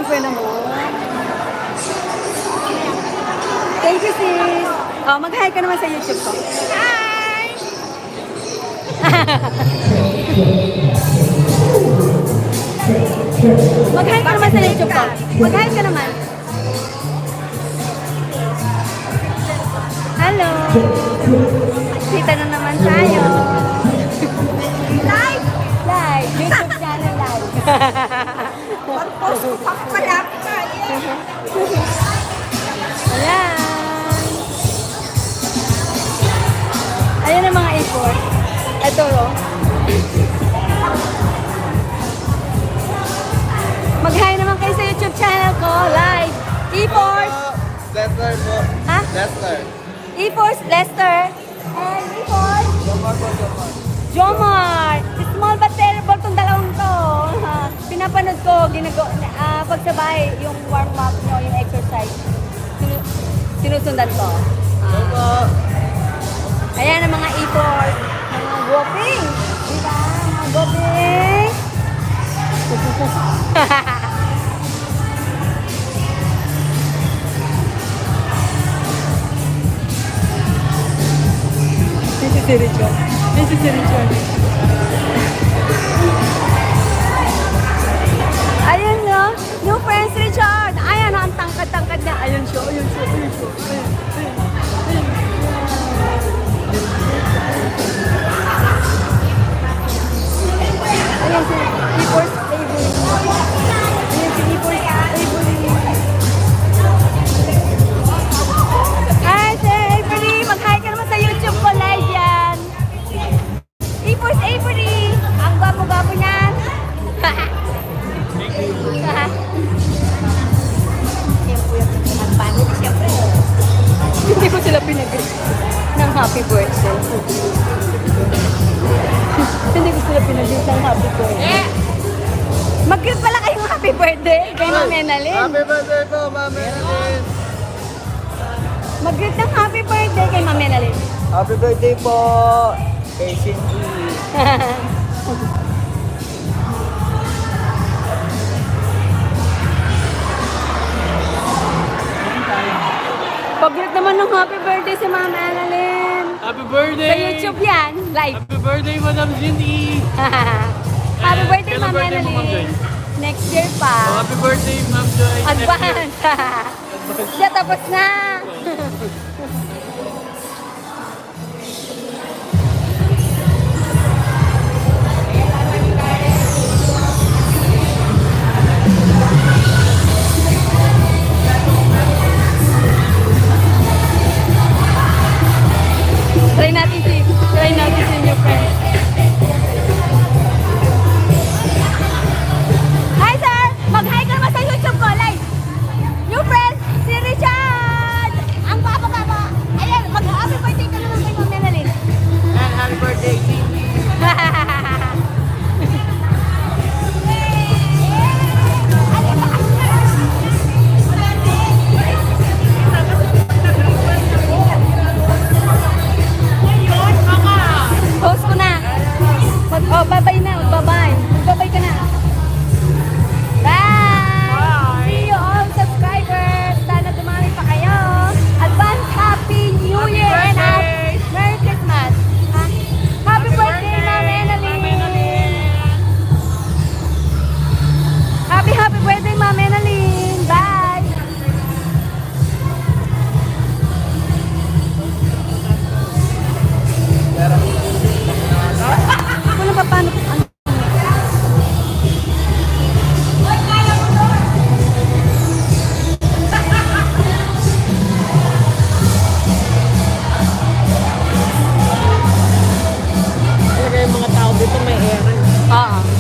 boyfriend mo. Thank you, sis. Oh, mag-hi ka naman sa YouTube ko. Hi! Mag-hi ka naman sa YouTube ko. Mag-hi ka naman. Hello. Kita na naman tayo. Live! Live. YouTube channel live. Pag-post ko pa malapit na. Ayan. Ayan ang mga import. Ito, oh. Mag-hi naman kayo sa YouTube channel ko, live. E-Force. Lester po. Ha? Lester. E-Force Lester. And E-Force Jomar. Small but terrible tong dalawang to. Pinapanood ko, pagsabay yung warm-up nyo, yung exercise. Sinusundan ko. Ayan ang mga E-Force. Mga guwaping. Diba? Mga guwaping. This is Richard. This is Richard. Ayun no, new friends Richard. Ayan no, ang tangkad-tangkad niya. Ayun siya, ayun siya, ayun siya. Ayun si E-Force Avery. Ayun si E-Force Avery. Hi, Sir Avery. Mag-hi ka naman sa YouTube ko. Live yan. E-Force Avery. Ang gwapo-gwapo niyan. Siyempre. Hindi ko sila pinag-greet ng happy birthday. Hindi ko sila pinag-greet ng happy birthday. Mag-greet pala kayong happy birthday kay Ma'am Enalyn. Happy birthday po, Ma'am Enalyn. Mag-greet ng happy birthday kay Ma'am Enalyn. Happy birthday po kay Cindy. Pag-greet naman ng happy birthday si Ma'am Enalyn. Happy birthday! Sa YouTube yan, live. Happy birthday, Madam Cindy! Happy birthday, Kailan Ma'am birthday mo, Ma'am Joy? Enalyn. Next year pa. Happy birthday, Ma'am Joy! Advance. Siya tapos na. Try natin si new friend. Hi sir! Mag-hi ka naman sa YouTube ko, live! New friend, si Richard! Ang baba-baba! Ayan, mag-happy birthday ka naman kay Ma'am Enalyn. And happy birthday, Cindy! Post ko na. Oh, bye-bye na. Bye-bye. Bye-bye ka na. Bye! See you all subscribers. Sana dumami pa kayo. Advance Happy New Year and Merry Christmas. Ha? Happy birthday, Ma'am Enalyn. Happy birthday, Ma'am Enalyn. Bye! Wala pa paano. Talaga yung mga tao dito may air. Oo.